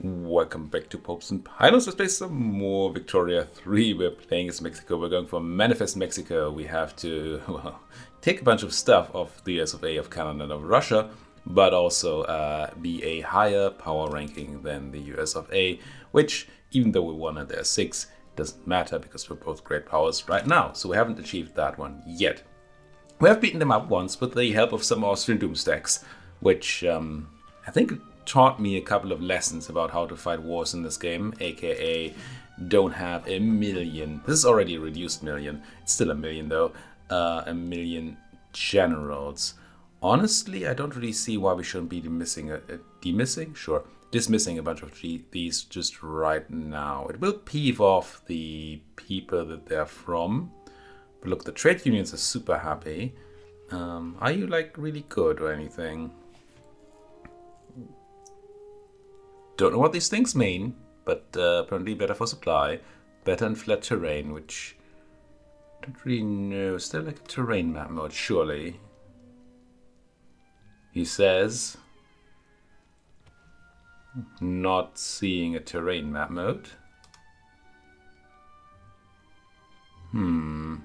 Welcome back to Popes and Pilots. Let's play some more Victoria 3. We're playing as Mexico. We're going for Manifest Mexico. We have to, well, take a bunch of stuff of the US of A, of Canada, and of Russia, but also be a higher power ranking than the US of A, which, even though we won and they're 6, doesn't matter because we're both great powers right now. So we haven't achieved that one yet. We have beaten them up once with the help of some Austrian Doomstacks, which I think taught me a couple of lessons about how to fight wars in this game, aka don't have a million. This is already a reduced million. It's still a million though. A million generals. Honestly, I don't really see why we shouldn't be dismissing a bunch of these just right now. It will peeve off the people that they're from. But look, the trade unions are super happy. Are you like really good or anything? Don't know what these things mean, but apparently better for supply, better in flat terrain, which I don't really know. Is there like a terrain map mode? Surely. He says, not seeing a terrain map mode. I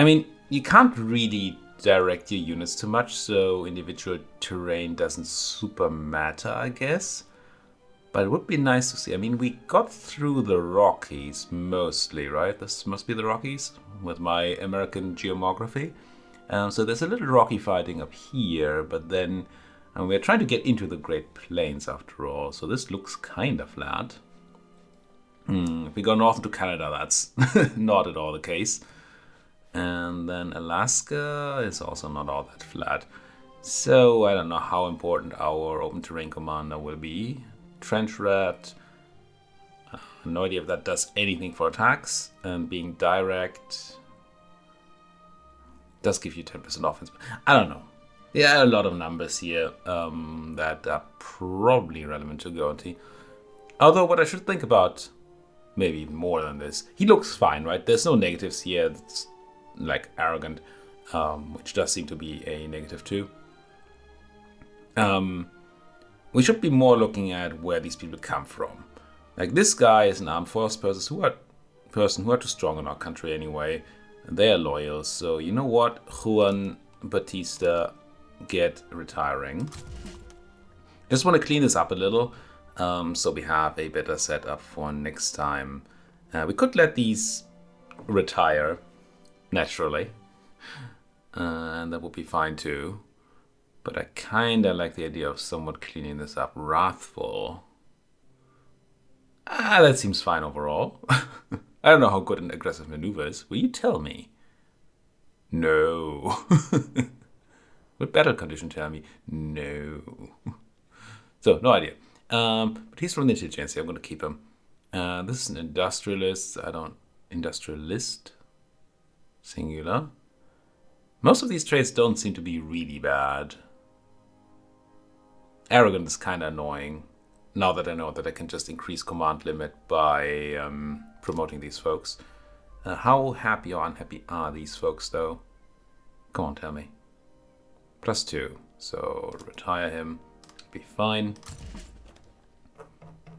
mean, you can't really direct your units too much, so individual terrain doesn't super matter, I guess. But it would be nice to see. I mean, we got through the Rockies mostly, right? This must be the Rockies with my American geography. So there's a little rocky fighting up here, but then we're trying to get into the Great Plains after all. So this looks kind of flat. If we go north into Canada, that's not at all the case. And then Alaska is also not all that flat. So I don't know how important our open terrain commander will be. Trench rat. No idea if that does anything for attacks. And being direct does give you 10% offense. I don't know. There are a lot of numbers here that are probably relevant to Gonti. Although what I should think about, maybe even more than this, he looks fine, right? There's no negatives here. It's like arrogant, which does seem to be a negative too. We should be more looking at where these people come from. Like this guy is an armed force person who are too strong in our country anyway. They are loyal, so you know what, Juan Batista, get retiring. Just want to clean this up a little, so we have a better setup for next time. We could let these retire naturally, and that would be fine too. But I kinda like the idea of somewhat cleaning this up. Wrathful. That seems fine overall. I don't know how good an aggressive maneuver is. Will you tell me? No. Would battle condition tell me? No. So, no idea. But he's from the intelligentsia. I'm going to keep him. This is an industrialist. Industrialist? Singular. Most of these traits don't seem to be really bad. Arrogant is kind of annoying. Now that I know that I can just increase command limit by promoting these folks. How happy or unhappy are these folks, though? Come on, tell me. +2. So retire him. Be fine.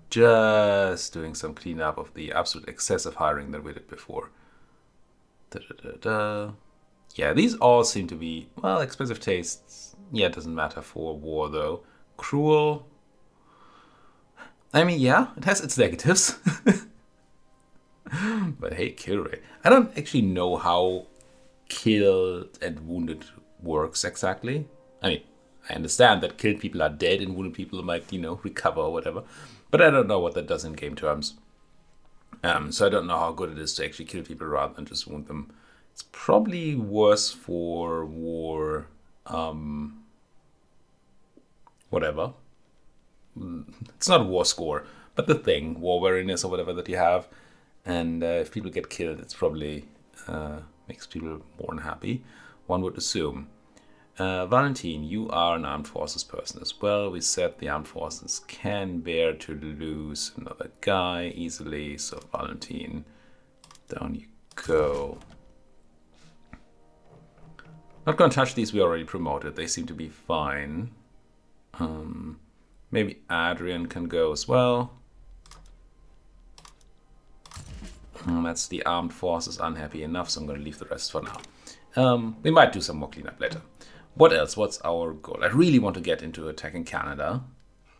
Just doing some cleanup of the absolute excessive hiring that we did before. Yeah, these all seem to be, well, expensive tastes. Yeah, it doesn't matter for war, though. Cruel. I mean, yeah, it has its negatives. But hey, kill rate. I don't actually know how killed and wounded works exactly. I mean, I understand that killed people are dead and wounded people might, recover or whatever. But I don't know what that does in game terms. So I don't know how good it is to actually kill people rather than just wound them. It's probably worse for war, whatever. It's not a war score, but the thing, war weariness or whatever that you have. And if people get killed, it's probably makes people more unhappy, one would assume. Valentin, you are an armed forces person as well. We said the armed forces can bear to lose another guy easily. So Valentin, down you go. Not going to touch these we already promoted. They seem to be fine. Maybe Adrian can go as well. That's the armed forces unhappy enough, so I'm going to leave the rest for now. We might do some more cleanup later. What else? What's our goal? I really want to get into attacking Canada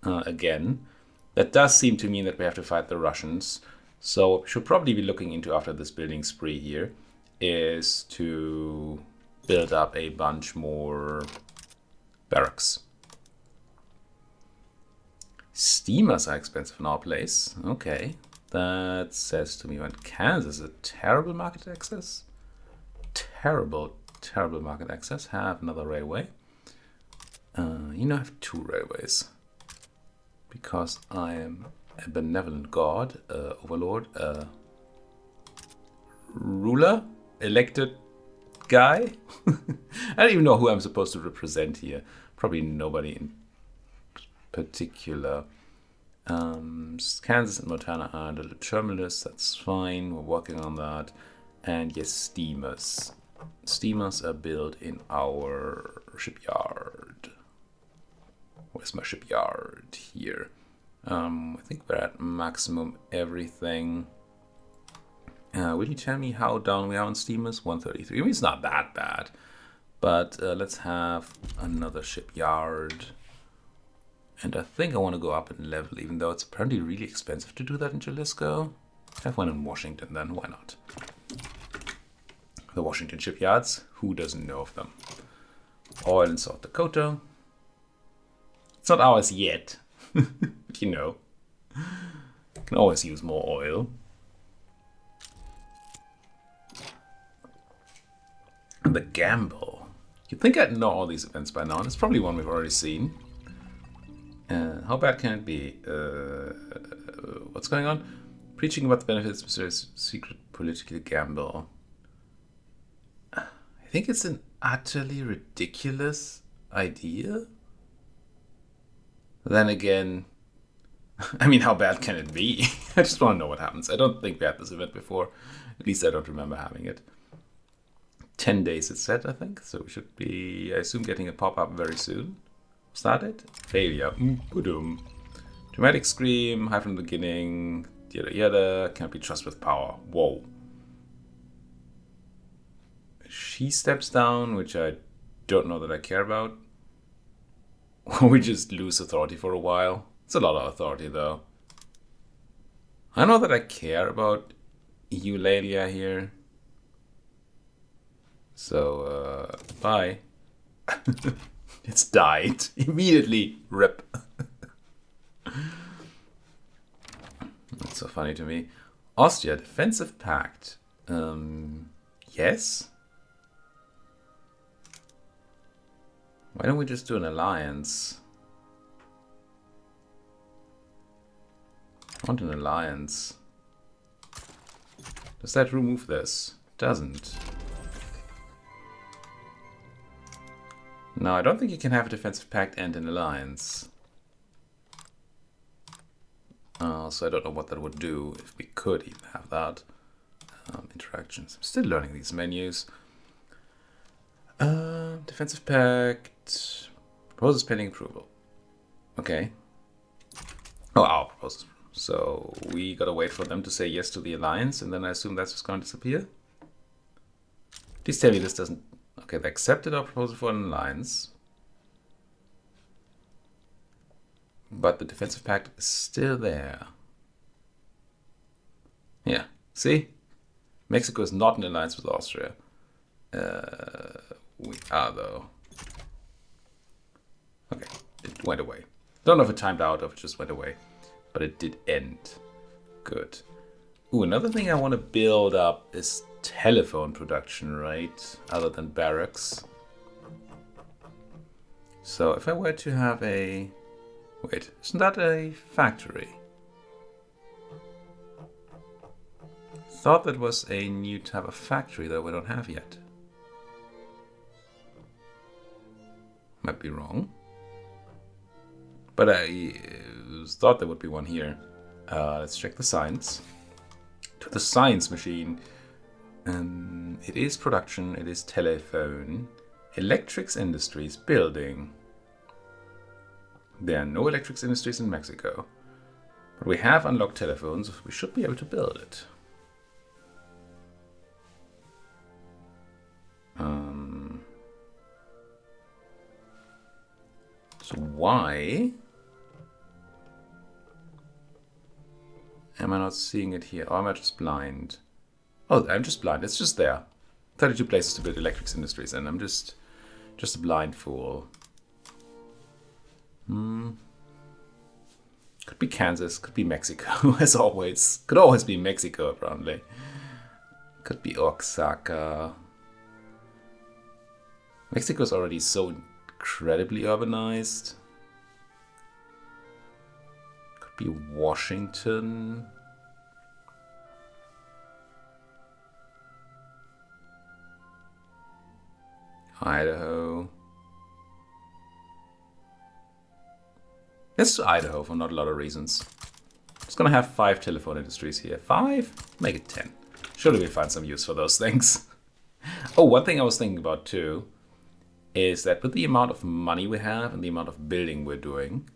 again. That does seem to mean that we have to fight the Russians. So what we should probably be looking into after this building spree here is to build up a bunch more barracks. Steamers are expensive in our place. Okay. That says to me when Kansas is a terrible market access. Terrible market access. Have another railway. I have 2 railways. Because I am a benevolent god, overlord, ruler, elected guy. I don't even know who I'm supposed to represent here. Probably nobody in particular. Kansas and Montana are under the terminus. That's fine. We're working on that. And yes, steamers. Steamers are built in our shipyard. Where's my shipyard? Here. I think we're at maximum everything. Will you tell me how down we are on steamers? 133. I mean, it's not that bad. But let's have another shipyard. And I think I want to go up in level, even though it's apparently really expensive to do that in Jalisco. Have one in Washington then, why not? The Washington shipyards, who doesn't know of them? Oil in South Dakota. It's not ours yet, but you know. Can always use more oil. And the gamble. You'd think I'd know all these events by now, and it's probably one we've already seen. How bad can it be? What's going on? Preaching about the benefits of serious secret political gamble. I think it's an utterly ridiculous idea. Then again, I mean, how bad can it be? I just want to know what happens. I don't think we had this event before. At least I don't remember having it. 10 days it's set, I think. So we should be, I assume, getting a pop-up very soon. Was that it? Failure. Boom. Dramatic scream, high from the beginning, yada yada, can't be trusted with power. Whoa. She steps down, which I don't know that I care about. We just lose authority for a while. It's a lot of authority, though. I know that I care about Eulalia here. So, bye. It's died. Immediately. Rip. That's so funny to me. Austria, defensive pact. Yes? Why don't we just do an alliance? I want an alliance. Does that remove this? Doesn't. No, I don't think you can have a defensive pact and an alliance. So I don't know what that would do if we could even have that. Interactions. I'm still learning these menus. Defensive pact. Proposals pending approval. Okay. Oh, our proposals. So we gotta wait for them to say yes to the alliance, and then I assume that's just going to disappear. Please tell me this doesn't. Okay, they accepted our proposal for an alliance. But the defensive pact is still there. Yeah, see? Mexico is not in alliance with Austria. We are, though. Okay, it went away. Don't know if it timed out or if it just went away. But it did end. Good. Ooh, another thing I want to build up is telephone production, right? Other than barracks. So if I were to have a... Wait, isn't that a factory? Thought that was a new type of factory that we don't have yet. Might be wrong. But I thought there would be one here. Let's check the science. To the science machine. It is production, it is telephone. Electrics Industries, building. There are no electric industries in Mexico. But we have unlocked telephones. We should be able to build it. So why am I not seeing it here? Or am I just blind? Oh, I'm just blind. It's just there. 32 places to build electric industries, and I'm just a blind fool. Could be Kansas, could be Mexico, as always. Could always be Mexico, apparently. Could be Oaxaca. Mexico's already so incredibly urbanized. Could be Washington. Idaho. Let's do Idaho for not a lot of reasons. It's gonna have 5 telephone industries here. 5? Make it 10. Surely we'll find some use for those things. Oh, one thing I was thinking about too is that with the amount of money we have and the amount of building we're doing,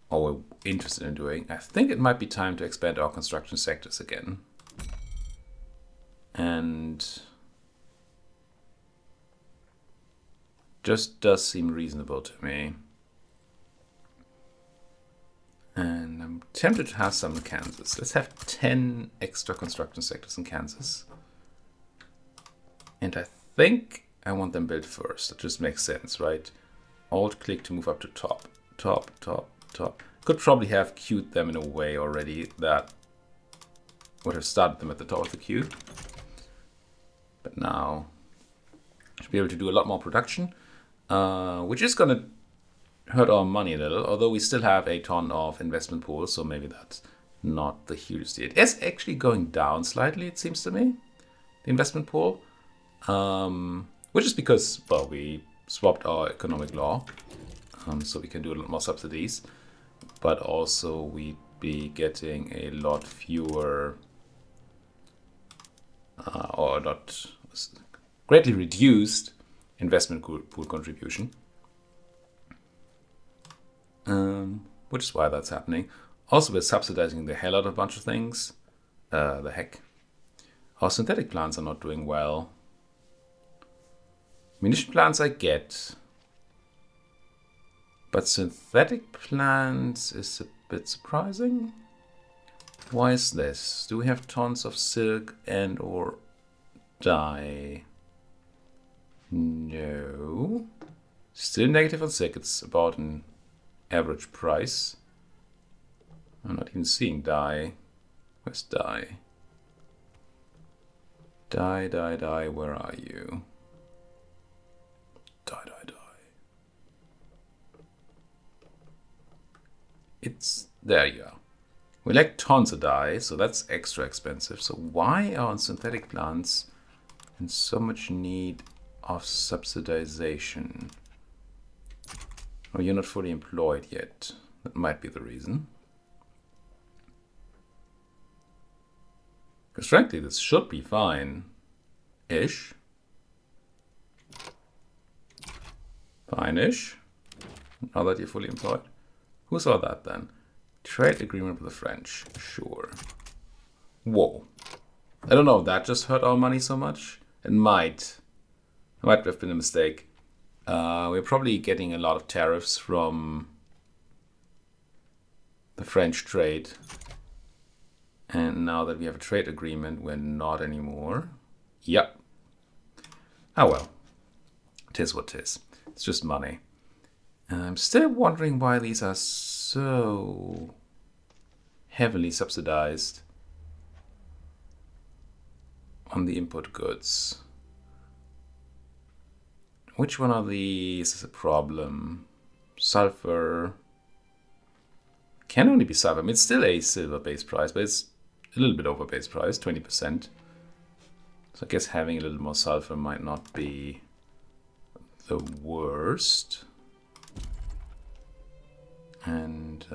or we're interested in doing, I think it might be time to expand our construction sectors again. And just does seem reasonable to me. And I'm tempted to have some in Kansas. Let's have 10 extra construction sectors in Kansas. And I think I want them built first. That just makes sense, right? Alt-click to move up to top. Top, top, top. Could probably have queued them in a way already that would have started them at the top of the queue. But now I should be able to do a lot more production, which is going to hurt our money a little, although we still have a ton of investment pools, so maybe that's not the hugest deal. It is actually going down slightly, it seems to me, the investment pool, which is because, well, we swapped our economic law, so we can do a lot more subsidies, but also we'd be getting a lot fewer, or not greatly reduced investment pool contribution. Which is why that's happening. Also, we're subsidizing the hell out of a bunch of things. The heck. Our synthetic plants are not doing well. Munition plants I get. But synthetic plants is a bit surprising. Why is this? Do we have tons of silk and or dye? No. Still negative on silk. It's about an average price. I'm not even seeing dye. Where's dye? Dye, dye, dye, where are you? Dye, dye, dye. It's, there you are. We like tons of dye, so that's extra expensive. So why are synthetic plants in so much need of subsidization? Oh, you're not fully employed yet. That might be the reason. Because frankly, this should be fine-ish. Fine-ish. Now that you're fully employed. Who saw that then? Trade agreement with the French. Sure. Whoa. I don't know if that just hurt our money so much. It might. It might have been a mistake. We're probably getting a lot of tariffs from the French trade. And now that we have a trade agreement, we're not anymore. Yep. Oh well. Tis what tis. It's just money. I'm still wondering why these are so heavily subsidized on the input goods. Which one of these is a problem? Sulfur. Can only be sulfur. I mean, it's still a silver base price, but it's a little bit over base price, 20%. So I guess having a little more sulfur might not be the worst. And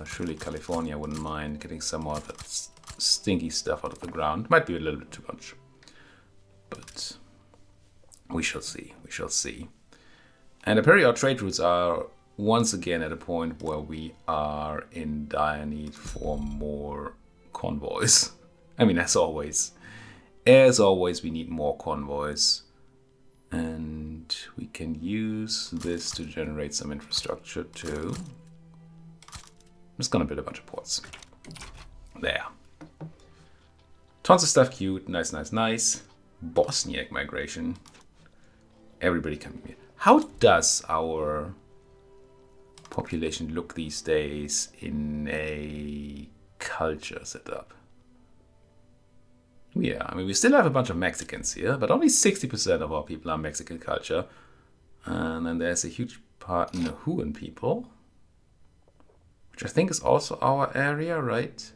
surely California wouldn't mind getting some more of that stinky stuff out of the ground. Might be a little bit too much. we shall see. We shall see. And apparently our trade routes are once again at a point where we are in dire need for more convoys. I mean, as always, we need more convoys. And we can use this to generate some infrastructure too. I'm just gonna build a bunch of ports. There. Tons of stuff queued. Nice, nice, nice. Bosniak migration. Everybody come here. How does our population look these days in a culture setup? Yeah, I mean, we still have a bunch of Mexicans here, but only 60% of our people are Mexican culture. And then there's a huge part Nahuan people, which I think is also our area, right?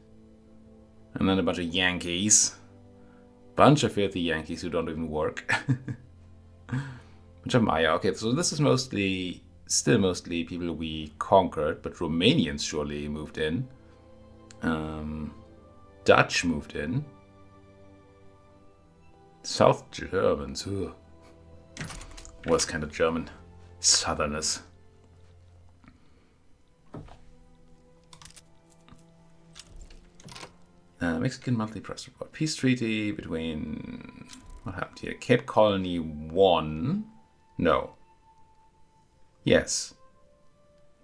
And then a bunch of Yankees. Bunch of filthy Yankees who don't even work. Bunch of Maya. Okay, so this is still mostly people we conquered, but Romanians surely moved in. Dutch moved in. South Germans, was kind of German. Southerners. Mexican monthly press report. Peace treaty between... What happened here? Cape Colony won. No. Yes.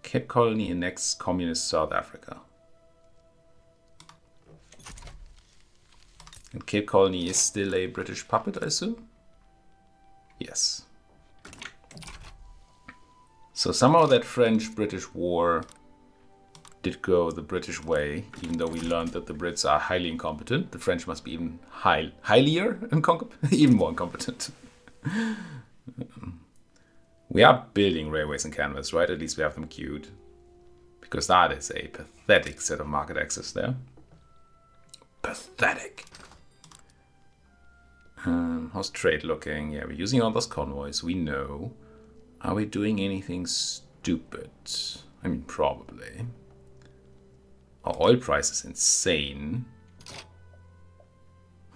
Cape Colony annexed communist South Africa. And Cape Colony is still a British puppet, I assume? Yes. So somehow that French-British war did go the British way, even though we learned that the Brits are highly incompetent. The French must be even even more incompetent. We are building railways in canvas, right? At least we have them queued. Because that is a pathetic set of market access there. Pathetic. How's trade looking? Yeah, we're using all those convoys, we know. Are we doing anything stupid? I mean, probably. Our oil price is insane.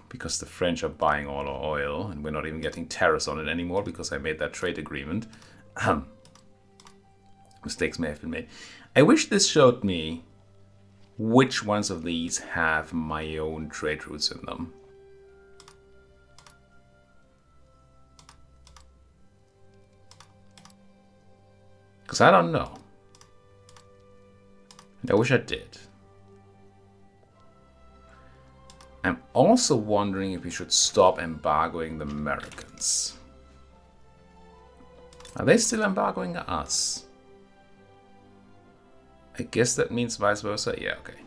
Because the French are buying all our oil, and we're not even getting tariffs on it anymore because I made that trade agreement. Mistakes may have been made. I wish this showed me which ones of these have my own trade routes in them. Because I don't know. And I wish I did. I'm also wondering if we should stop embargoing the Americans. Are they still embargoing us? I guess that means vice versa. Yeah, okay.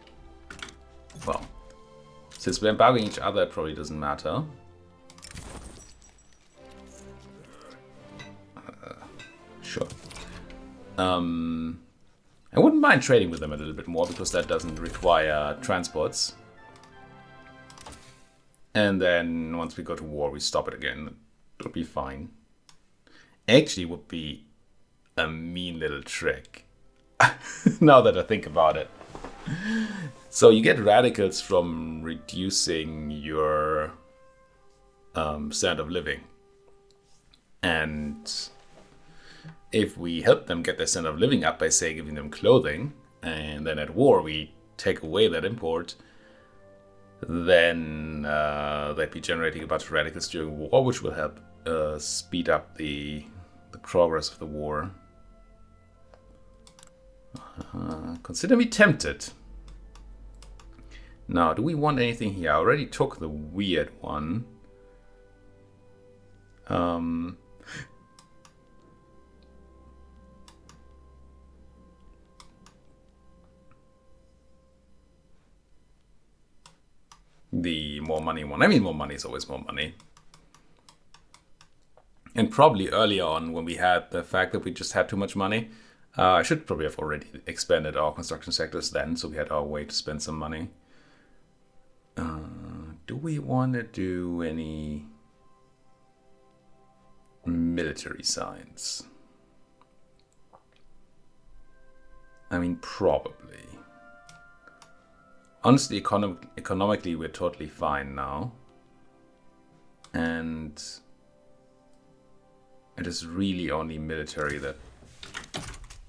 Well, since we're embargoing each other, it probably doesn't matter. Sure. I wouldn't mind trading with them a little bit more because that doesn't require transports. And then once we go to war, we stop it again. It'll be fine. Actually, would be a mean little trick. Now that I think about it. So you get radicals from reducing your standard of living. And if we help them get their standard of living up by, say, giving them clothing, and then at war we take away that import, then they'd be generating a bunch of radicals during war, which will help speed up the progress of the war. Consider me tempted. Now, do we want anything here? I already took the weird one. The more money one. I mean, more money is always more money. And probably earlier on, when we had the fact that we just had too much money, I should probably have already expanded our construction sectors then, so we had our way to spend some money. Do we want to do any military science? I mean, probably. Honestly, economically, we're totally fine now. And it is really only military that...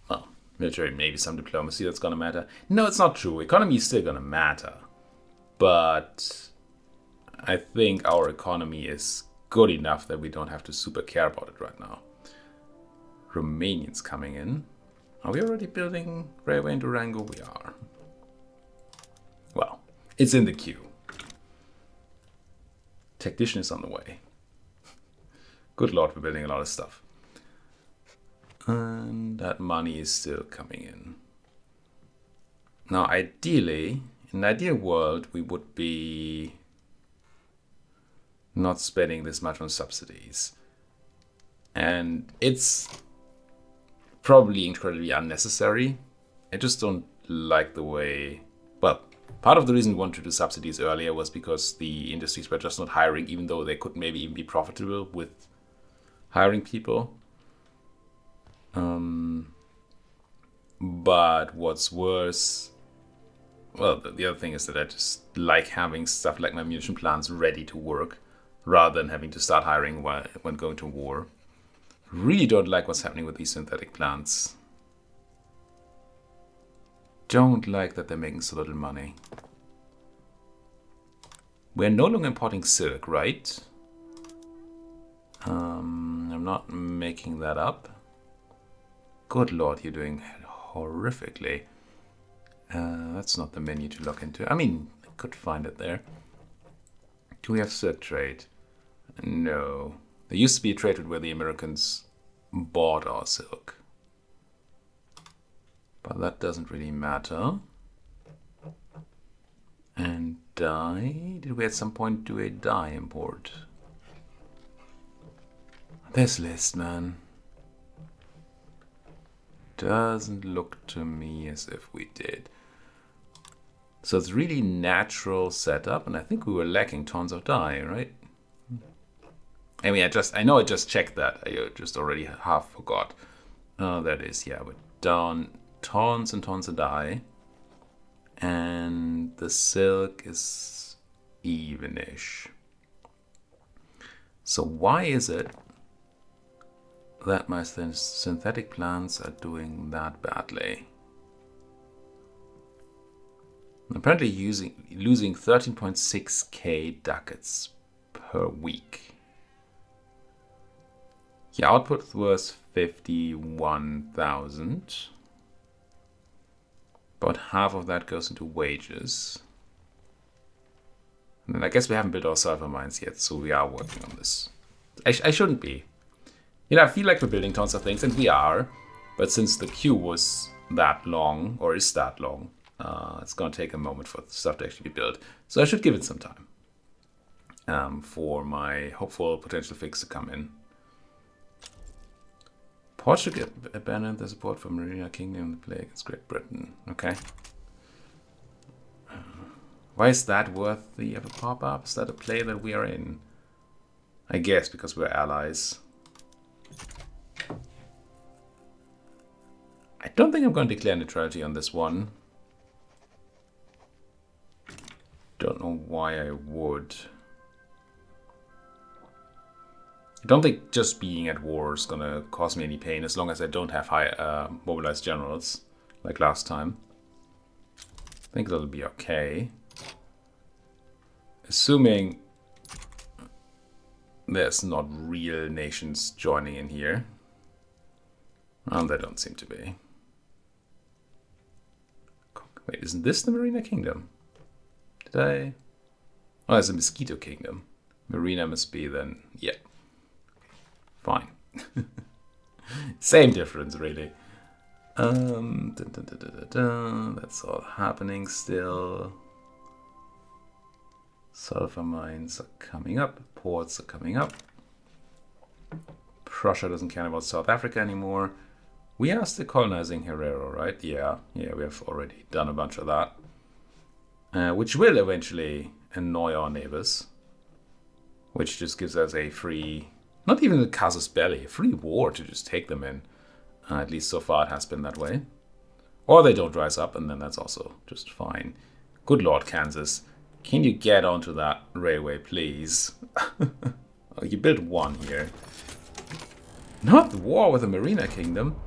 Well, military, maybe some diplomacy that's gonna matter. No, it's not true. Economy is still gonna matter. But I think our economy is good enough that we don't have to super care about it right now. Romanians coming in. Are we already building railway in Durango? We are. Well, it's in the queue. Technician is on the way. Good lord, we're building a lot of stuff. And that money is still coming in. Now, ideally, in an ideal world, we would be not spending this much on subsidies. And it's probably incredibly unnecessary. I just don't like the way... Well, part of the reason we wanted to do subsidies earlier was because the industries were just not hiring, even though they could maybe even be profitable with hiring people. But what's worse... Well, the other thing is that I just like having stuff like my munition plants ready to work rather than having to start hiring when going to war. Really don't like what's happening with these synthetic plants. Don't like that they're making so little money. We're no longer importing silk, right? I'm not making that up. Good lord, you're doing horrifically. That's not the menu to look into. I mean, I could find it there. Do we have silk trade? No. There used to be a trade route where the Americans bought our silk. But that doesn't really matter. And dye? Did we at some point do a dye import? This list, man. Doesn't look to me as if we did. So it's really natural setup, and I think we were lacking tons of dye, right? I mean, I know I just checked that. I just already half forgot. Oh, that is, yeah, we're down tons and tons of dye. And the silk is evenish. So why is it that my synthetic plants are doing that badly? I'm apparently losing 13.6k ducats per week. The output was 51,000. About half of that goes into wages. And then I guess we haven't built our sulfur mines yet, so we are working on this. I shouldn't be. You know, I feel like we're building tons of things, and we are. But since the queue was that long, or is that long, it's going to take a moment for the stuff to actually be built. So I should give it some time for my hopeful potential fix to come in. Portugal abandoned the support for Marina Kingdom in the play against Great Britain. Okay. Why is that worthy of a pop-up? Is that a play that we are in? I guess because we're allies. I don't think I'm going to declare neutrality on this one. Don't know why I would. I don't think just being at war is going to cause me any pain as long as I don't have high mobilized generals like last time. I think that'll be okay. Assuming there's not real nations joining in here. Well, they don't seem to be. Wait, isn't this the Marina Kingdom? Did I? Oh, it's a Mosquito Kingdom. Marina must be then, yeah. Fine. Same difference, really. That's all happening still. Sulfur mines are coming up. Ports are coming up. Prussia doesn't care about South Africa anymore. We are still colonizing Herero, right? Yeah, we have already done a bunch of that. Which will eventually annoy our neighbors. Which just gives us a free... Not even a casus belli, a free war to just take them in. At least so far it has been that way. Or they don't rise up, and then that's also just fine. Good Lord, Kansas. Can you get onto that railway, please? Oh, you built one here. Not the war with the Marina Kingdom.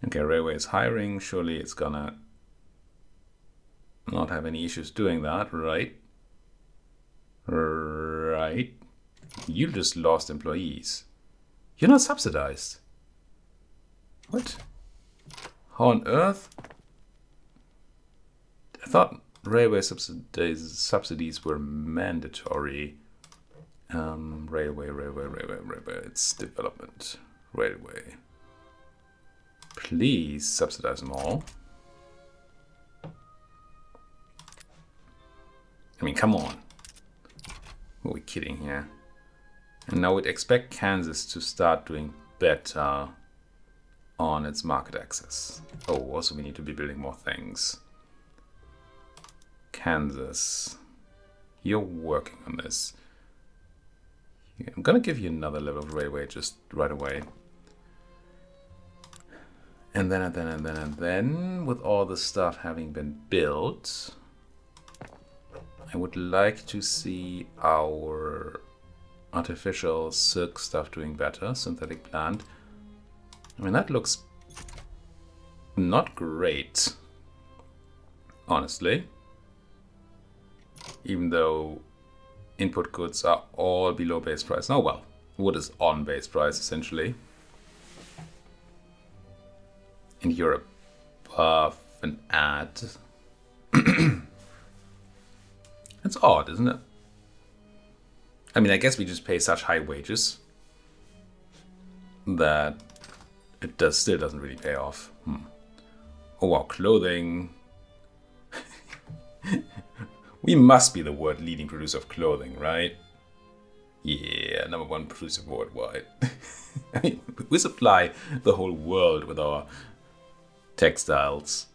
Okay, railway is hiring. Surely it's gonna not have any issues doing that, right? Right. You just lost employees. You're not subsidized. What? How on earth? I thought railway subsidies were mandatory. Railway. It's development. Railway. Please subsidize them all. I mean, come on. Who are we kidding here? And now we'd expect Kansas to start doing better on its market access. Oh, also we need to be building more things. Kansas, you're working on this. I'm gonna give you another level of railway just right away. And then, with all the stuff having been built, I would like to see our artificial silk stuff doing better. Synthetic plant. I mean, that looks not great, honestly. Even though input goods are all below base price. Oh well, wood is on base price essentially. And you're above an ad. It's odd, isn't it? I mean, I guess we just pay such high wages that it still doesn't really pay off. Oh wow, clothing. We must be the world leading producer of clothing, right? Yeah, #1 producer worldwide. I mean, we supply the whole world with our textiles.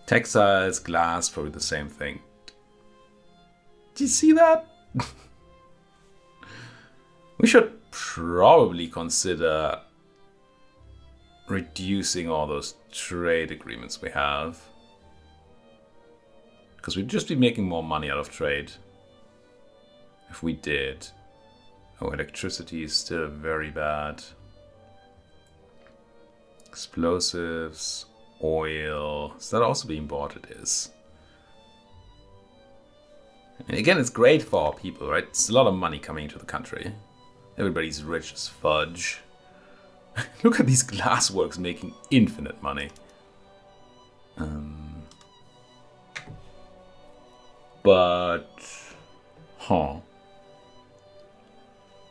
Textiles, glass, probably the same thing. Do you see that? We should probably consider reducing all those trade agreements we have. Because we'd just be making more money out of trade if we did. Oh, electricity is still very bad. Explosives, oil. Is that also being bought? It is. And again, it's great for our people, right? It's a lot of money coming into the country. Everybody's rich as fudge. Look at these glassworks making infinite money. But,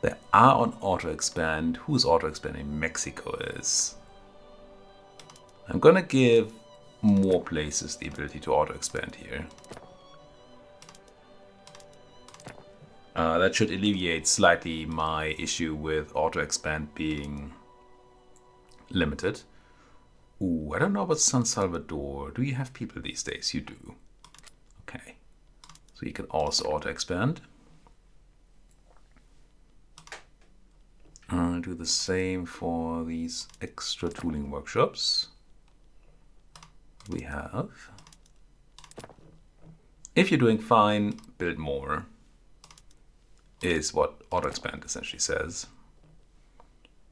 they are on auto expand. Whose auto expanding? Mexico is. I'm gonna give more places the ability to auto expand here. That should alleviate slightly my issue with auto expand being limited. Ooh, I don't know about San Salvador. Do you have people these days? You do. Okay. So you can also auto expand. Do the same for these extra tooling workshops we have. If you're doing fine, build more, is what auto expand essentially says.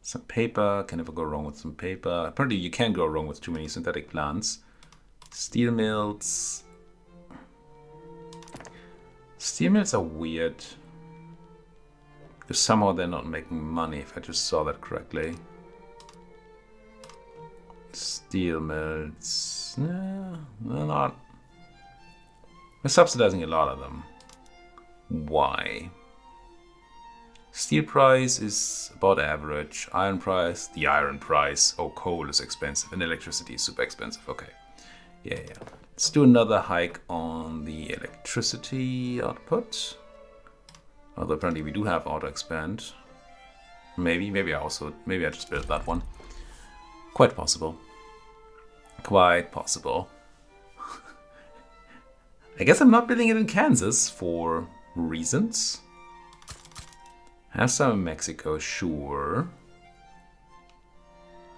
Some paper, can never go wrong with some paper. Apparently you can go wrong with too many synthetic plants. Steel mills. Steel mills are weird. Because somehow they're not making money, if I just saw that correctly. Steel mills. No, they're not. We're subsidizing a lot of them. Why? Steel price is about average. Iron price, the iron price. Oh, coal is expensive and electricity is super expensive. Okay. Yeah. Let's do another hike on the electricity output. Although apparently we do have auto expand. Maybe I just built that one. Quite possible. Quite possible. I guess I'm not building it in Kansas for reasons. Have some in Mexico, sure.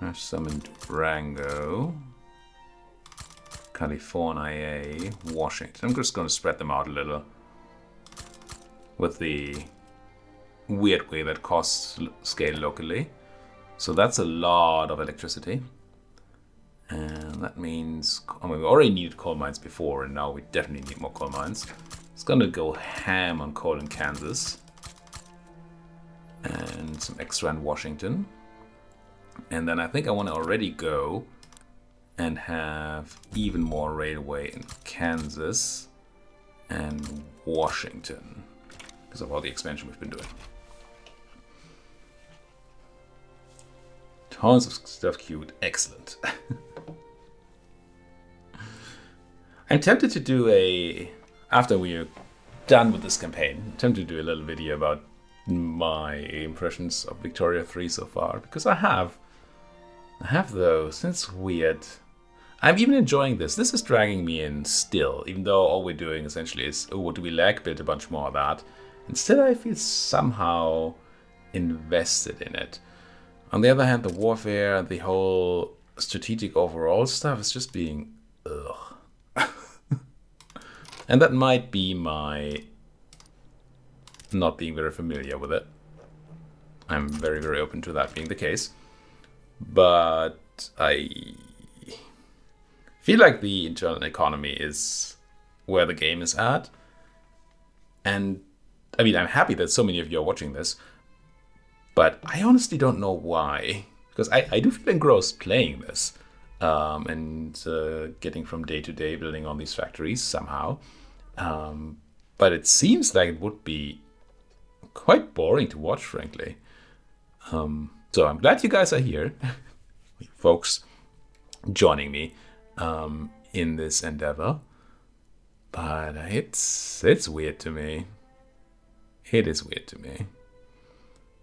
Have some in Durango. California, Washington. I'm just going to spread them out a little. With the weird way that costs scale locally. So that's a lot of electricity. And that means, I mean, we already needed coal mines before, and now we definitely need more coal mines. It's gonna go ham on coal in Kansas. And some extra in Washington. And then I think I want to already go and have even more railway in Kansas and Washington because of all the expansion we've been doing. Tons of stuff queued. Excellent. I'm tempted to do after we're done with this campaign, I'm tempted to do a little video about my impressions of Victoria 3 so far, because I have those. It's weird. I'm even enjoying this. This is dragging me in still, even though all we're doing essentially is, oh, what do we lack? Build a bunch more of that. And still I feel somehow invested in it. On the other hand, the warfare, the whole strategic overall stuff is just being, ugh. And that might be my not being very familiar with it. I'm very, very open to that being the case. But I feel like the internal economy is where the game is at. And I mean, I'm happy that so many of you are watching this, but I honestly don't know why. Because I do feel engrossed playing this and getting from day to day, building on these factories somehow. But it seems like it would be quite boring to watch, frankly. So I'm glad you guys are here, folks, joining me in this endeavor. But it's weird to me. It is weird to me.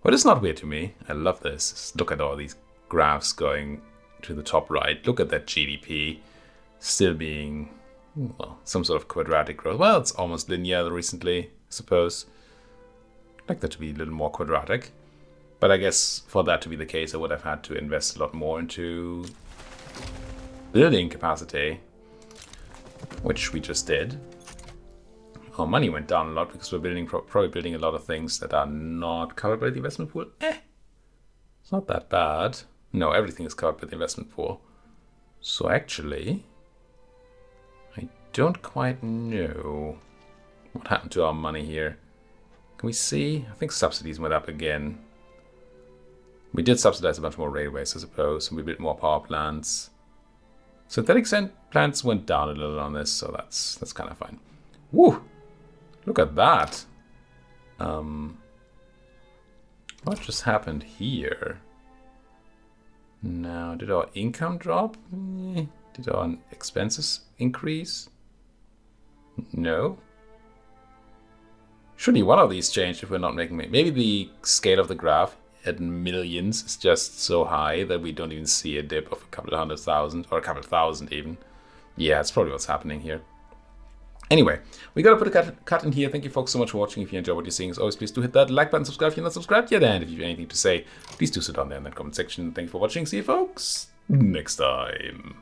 What is not weird to me, I love this. Look at all these graphs going to the top right. Look at that GDP still being, well, some sort of quadratic growth. Well, it's almost linear recently, I suppose. I'd like that to be a little more quadratic. But I guess for that to be the case, I would have had to invest a lot more into building capacity, which we just did. Our money went down a lot because we're probably building a lot of things that are not covered by the investment pool. It's not that bad. No, everything is covered by the investment pool. So actually, I don't quite know what happened to our money here. Can we see? I think subsidies went up again. We did subsidize a bunch more railways, I suppose, and we built more power plants. Synthetic plants went down a little on this, so that's kind of fine. Woo! Look at that. What just happened here? Now, did our income drop? Did our expenses increase? No. Surely one of these changed if we're not making it. Maybe the scale of the graph at millions is just so high that we don't even see a dip of a couple of 100,000 or a couple of thousand even. Yeah, it's probably what's happening here. Anyway, we gotta put a cut in here. Thank you folks so much for watching. If you enjoy what you're seeing, as always, please do hit that like button, subscribe if you're not subscribed yet, and if you have anything to say, please do so down there in that comment section. Thank you for watching. See you folks next time.